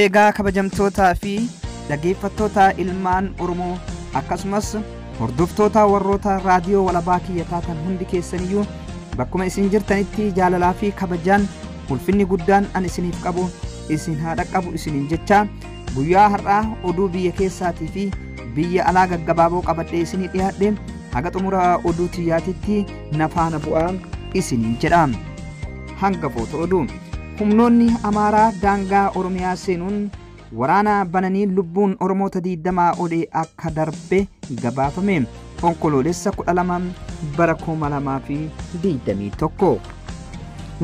Eegaa kabajamtootaa fi dhaggeeffattoota ilmaan Oromoo akkasumas hordoftoota warroota raadiyoo walabaa kiyya taatan hundi keessaniyyuu bakkuma isin jirtanitti jaalalaa fi kabajaan ulfinni guddaan an isiniif qabu isin haa dhaqqabu isiniin jecha guyyaa har'aa oduu biyya keessaatii fi biyya alaa gaggabaaboo qabadhee isinii dhiyaadhe haga xumura oduu tiyyaatitti na faana bu'aa isiniin jedha. Hangafoota oduu humnoonni Amaaraa daangaa Oromiyaa seenuun waraana bananii lubbuun Oromoota 20 olii akka darbe gabaafame. Onkoloolessa 12 bara 2021.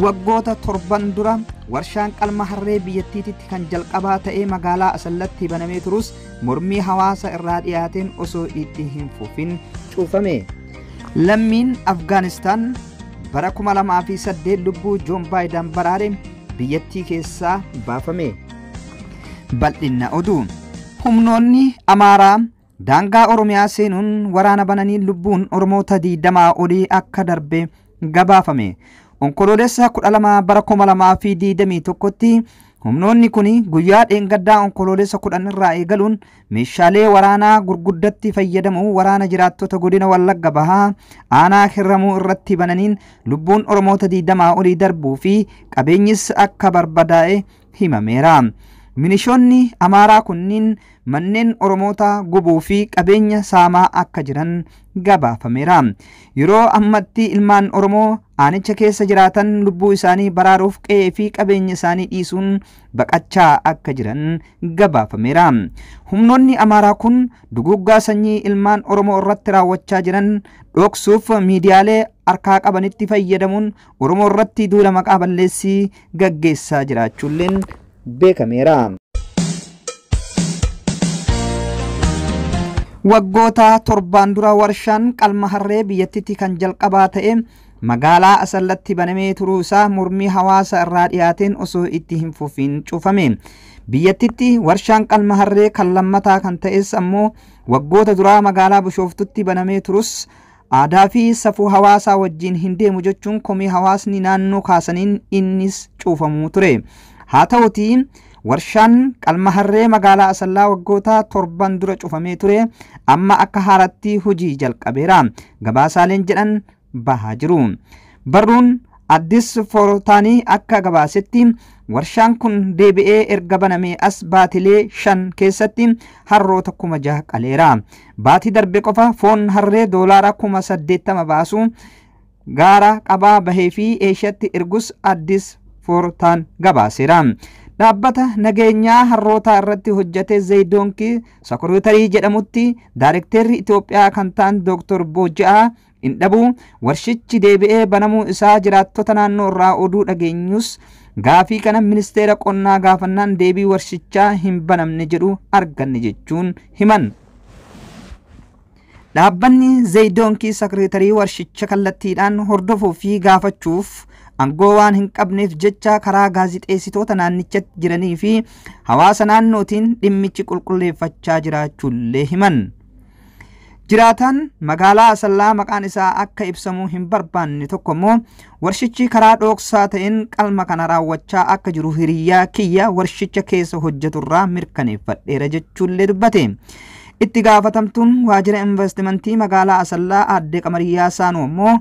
Waggoota 7 dura warshaan qalma harree biyyattiitti kan jalqabaa ta'ee magaalaa Asallatti banamee turus mormii hawaasa irraa dhiyaateen osoo itti hin fufin cuufame. Lammiin Afgaanistaan bara 2008 lubbuu Joon Baayiden baraare biyyattii keessaa baafame. Bal'inna oduu humnoonni Amaaraa daangaa Oromiyaa seenuun waraana bananii lubbuun Oromoota 20 olii akka darbe gabaafame. Onkoloolessa 12 bara 2021tti humnoonni kun guyyaa dheengaddaa onkoloolessa 10 irraa eegaluun meeshaalee waraanaa gurguddatti fayyadamu waraana jiraattota godina Wallagga Bahaa aanaa Hirramuu irratti bananiin lubbuun Oromoota 20 olii darbuu fi qabeenyis akka barbadaa'e himameera. Milishoonni Amaaraa kunniin manneen Oromoota gubuu fi qabeenya saamaa akka jiran gabaafameera. Yeroo ammatti ilmaan Oromoo aanicha keessa jiraatan lubbuu isaanii baraaruuf qe'ee fi qabeenya isaanii dhiisuun baqachaa akka jiran gabaafameera. Humnoonni Amaaraa kun duguggaa sanyii ilmaan Oromoo irratti raawwachaa jiran dhoksuuf miidiyaalee harkaa qabanitti fayyadamuun Oromoo irratti duula maqaa balleessii gaggeessaa jiraachuulleen beekameera. Waggoota 7 dura warshaan qalma harree biyyattiitti kan jalqabaa ta'e magaalaa Asallatti banamee turuu isaa mormii hawaasa irraa dhiyaateen osoo itti hin fufin cuufame. Biyyattiitti warshaan qalma harree kan lammataa kan ta'es ammoo waggoota duraa magaalaa Bishooftutti banamee turus aadaa fi safuu hawaasaa wajjin hin deemu jechuun komii hawaasni naannoo kaasaniin innis cuufamuu ture. Haa ta'utii warshaan qalma harree magaalaa Asallaa waggoota 7 dura cufamee ture amma akka haaratti hojii jalqabeera. Gabaasaaleen jedhan bahaa jiru. Barruun Addis Foortaanii akka gabaasetti warshaan kun deebi'ee erga banamee as baatilee 5 keessatti harroota 6,000 qaleera. Baatii darbe qofa foon harree doolaara 80,000 baasu gaara qabaa bahee fi Eeshiyaatti ergus Addis Foortaan gabaaseera. Dhaabbata nageenyaa harroota irratti hojjete Zeedoonki Sekuritarii jedhamutti Daayirekteerri Itoophiyaa kan ta'an Dr. Bojjaa Indhabuu warshichi deebi'ee banamuu isaa jiraattota naannoo irraa oduu dhageenyus gaafii kana ministeera qonnaa gaafannaan deebii warshichaa hin banamne jedhu arganne jechuun himan. Dhaabbanni Zeedoonki Sekuritarii warshicha kallattiidhaan hordofuu fi gaafachuuf angoo waan hin qabneef jecha karaa gaazixeessitoota naannichatti jiranii fi hawaasa naannootiin dhimmichi qulqulleeffachaa jiraachuullee himan. Jiraataan magaalaa Asallaa maqaan isaa akka ibsamuu hin barbaanne tokko immoo warshichi karaa dhoksaa ta'een qalma kana raawwachaa akka jiru hiriyyaa kiyya warshicha keessa hojjeturraa mirkaneeffadheera jechuullee dubbate. Itti gaafatamtuun waajjira investimentii magaalaa Asallaa aadde Qamariyyaa Saanoo immoo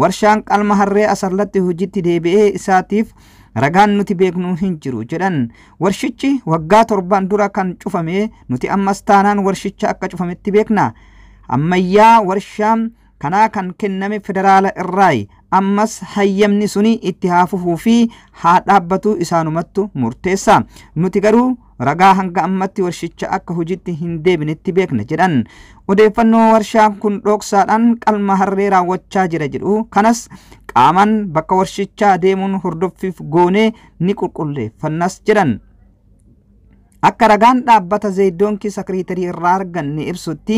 warshaan qalma harree Asallatti hojiitti deebi'ee isaatiif ragaan nuti beeknu hin jiru jedhan. Warshichi waggaa 7 dura kan cufame nuti ammas taanaan warshicha akka cufametti beekna. Ammayyaa warshaan kanaa kan kenname federaala irraayi ammas hayyamni suni itti haa fufuu fi haa dhaabbatu isaanumattu murteessa. Nuti garuu ragaa hanga ammatti warshicha akka hojiitti hin deebinetti beekna jedhan. Odeeffannoo warshaan kun dhoksaadhaan qalma harree raawwachaa jira jedhu kanas qaamaan bakka warshichaa deemuun hordoffiif goonee ni qulqulleeffannas jedhan. Akka ragaan dhaabbata Zeedoonki Sekuritarii irraa arganne ibsutti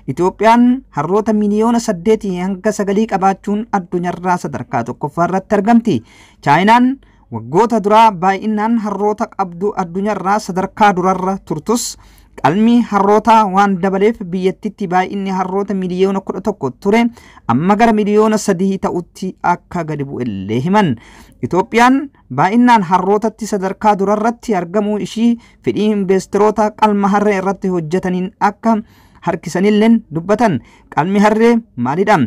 Itoophiyaan harroota miliyoona 8 hanga 9 qabaachuun addunyaarraa sadarkaa tokkoffaa irratti argamti. Chaayinaan waggoota duraa baay'inaan harroota qabdu addunyaarraa sadarkaa durarra turtus qalmi harroota waan dabaleef biyyattitti baay'inni harroota miliyoona 11 ture amma gara miliyoona 3 ta'utti akka gadi bu'ellee himan. Itoophiyaan baay'inaan harrootatti sadarkaa durarratti argamuu ishii fedhii investeroota qalma harree irratti hojjetaniin akka harkisanilleen dubbatan. Qalmi harree maalidha?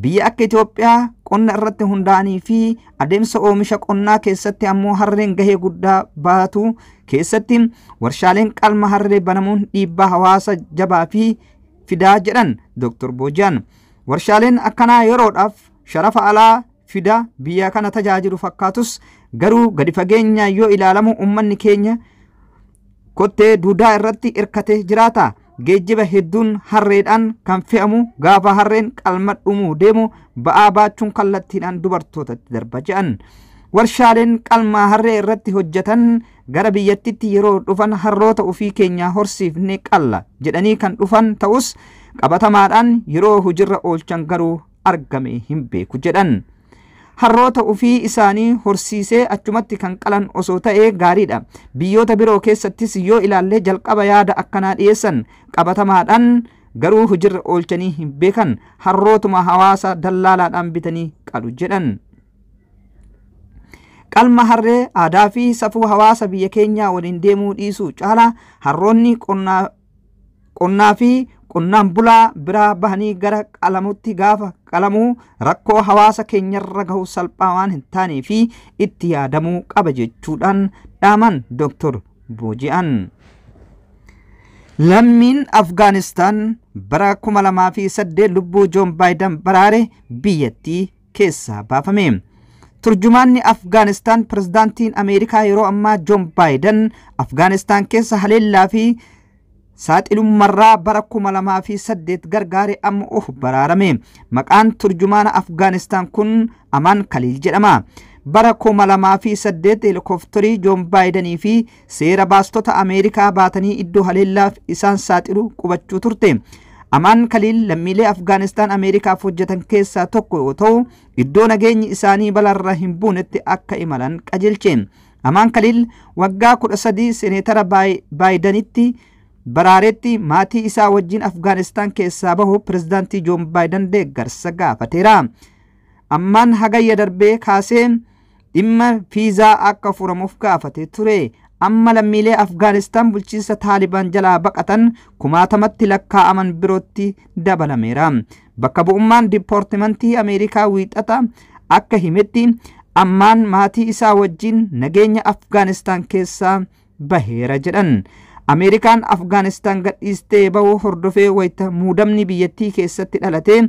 Biyya akka Itoophiyaa qonna irratti hundaa'anii fi adeemsa oomisha qonnaa keessatti ammoo harreen gahee guddaa baatu keessatti warshaaleen qalma harree banamuun dhiibbaa hawaasa jabaa fi fidaa jedhan Dr. Boojaan. Warshaaleen akkanaa yeroodhaaf sharafa alaa fida biyya kana tajaajilu fakkaatus garuu gadi fageenyaan yoo ilaalamu ummanni keenya kottee duudaa irratti irkate jiraata. Geejjiba hedduun harreedhaan kan fe'amu gaafa harreen qalma dhumuu deemu ba'aa baachuun kallattiidhaan dubartootatti darba jedhan. Warshaaleen qalma harree irratti hojjetan gara biyyattitti yeroo dhufan harroota ofii keenyaa horsiifne qalla jedhanii kan dhufan ta'us qabatamaadhaan yeroo hojirra oolchan garuu argame hin beeku jedhan. Harroota ofii isaanii horsiisee achumatti kan qalan osoo ta'ee gaariidha. Biyyoota biroo keessattis yoo ilaalle jalqaba yaada akkanaa dhiyeessan qabatamaadhaan garuu hojirra oolchanii hin beekan. Harrootuma hawaasa dallaalaadhaan bitanii qalu jedhan. Qalma harree aadaa fi safuu hawaasa biyya keenyaa waliin deemuu dhiisuu caala harroonni qonnaa fi qonnaan bulaa biraa bahanii gara qalamutti gaafa qalamuu rakkoo hawaasa keenyarra gahu salphaa waan hin taanee fi itti yaadamuu qaba jechuudhaan dhaaman Dr. Boojaan. Lammiin Afgaanistaan bara 2008 lubbuu Joon Baayiden baraare biyyattii keessaa baafame. Turjumaanni Afgaanistaan pirezidaantiin Ameerikaa yeroo ammaa Joon Baayiden Afgaanistaan keessa haleellaa fi saaxilummarraa bara 2008 gargaare amma of baraarame. Maqaan turjumaana Afgaanistaan kun Amaan Kaliil jedhama. Bara 2008 helikopterii Joon Baayidenii fi seera baastota Ameerikaa baatanii iddoo haleellaaf isaan saaxilu qubachuu turte. Amaan Kaliil lammiilee Afgaanistaan Ameerikaaf hojjetan keessaa tokko yoo ta'u iddoo nageenyi isaanii balarra hin buunetti akka imalan qajeelche. Amaan Kaliil waggaa 13 seneetara Baayidenitti baraaretti maatii isaa wajjin Afgaanistaan keessaa bahu pirezidaantii Joon Baayiden deeggarsa gaafateera. Ammaan hagayya darbee kaasee dhimma fiizaa akka furamuuf gaafate ture. Amma lammiilee Afgaanistaan bulchiinsa Taalibaan jalaa baqatan 1000tti lakkaa'aman birootti dabalameera. Bakka bu'ummaan diippaartimentii Ameerikaa wiixata akka himetti ammaan maatii isaa wajjin nageenya Afgaanistaan keessaa baheera jedhan. Ameerikaan Afgaanistaan gadhiistee bahu hordofee wayita muudamni biyyattii keessatti dhalate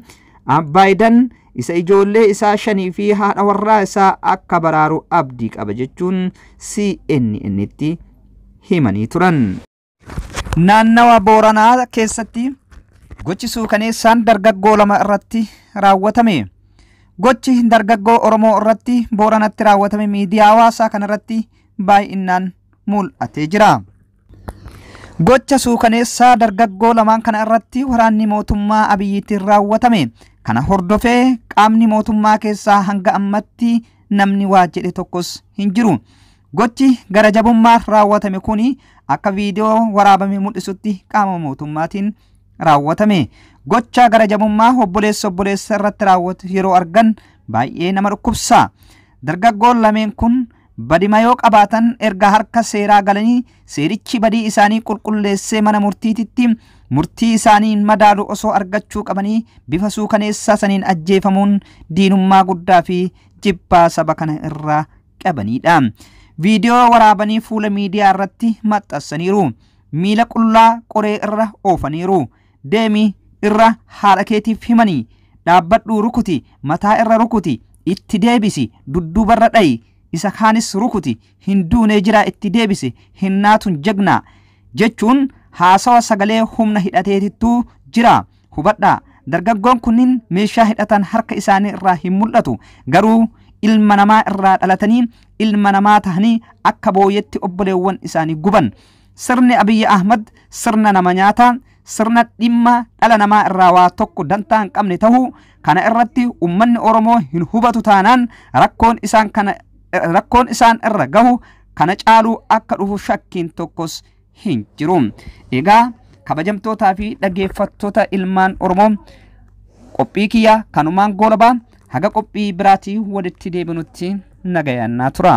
Baayiden isa ijoollee isaa 5 fi haadha warraa isaa akka baraaru abdii qaba jechuun CNN'tti himanii turan. Naannawa Booranaa keessatti gochi suukaneessaan dargaggoo 2 irratti raawwatame. Gochi dargaggoo Oromoo irratti Booranatti raawwatame miidiyaa hawaasaa kanarratti baay'inaan mul'atee jira. Gocha suukaneessaa dargaggoo 2 kana irratti waraanni mootummaa Abiyyiitiin raawwatame. Kana hordofee qaamni mootummaa keessaa hanga ammatti namni waa jedhe tokkos hin jiru. Gochi gara jabummaa raawwatame kuni akka viidiyoo waraabame mul'isutti qaama mootummaatiin raawwatame. Gocha gara jabummaa obboleessa irratti raawwatu yeroo argan baay'ee nama dhukkubsa. Dargaggoon lameen kun badima yoo qabaatan erga harka seeraa galanii seerichi badii isaanii qulqulleessee mana murtiititti murtii isaaniin madaalu osoo argachuu qabanii bifa suukaneessaa saniin ajjeefamuun diinummaa guddaa fi jibbaa saba kana irraa qabanidha. Viidiyoo waraabanii fuula miidiyaa irratti maxxansaniiru. Miila qullaa qoree irra oofaniiru. Deemi irra haadha keetiif himanii. Dhaabbadhuu rukuti. Mataa irra rukuti. Itti deebisi. Dudduubarra dhayi. Isa kaanis rukuti. Hin duunee jira itti deebisi. Hinnaatun jagnaa jechuun haasawa sagalee humna hidhateetittuu jira. Hubadhaa. Dargaggoon kunniin meeshaa hidhatan harka isaanii irraa hin mul'atu. Garuu ilma namaa irraa dhalatanii ilma namaa tahanii akka booyetti obboleewwan isaanii guban. Sirni Abiyyi Ahmad sirna nama nyaataa, sirna dhimma dhala namaa irraa waa tokko dantaa hin qabne ta'uu kana irratti ummanni Oromoo hin hubatu taanaan rakkoon isaan irra gahu kana caaluu akka dhufu shakkiin tokkos hin jiru. Egaa kabajamtootaa fi dhaggeeffattoota ilmaan Oromoo qophii kiyya kanumaan goolabaa haga qophii biraatii walitti deebinutti nagayaan tura.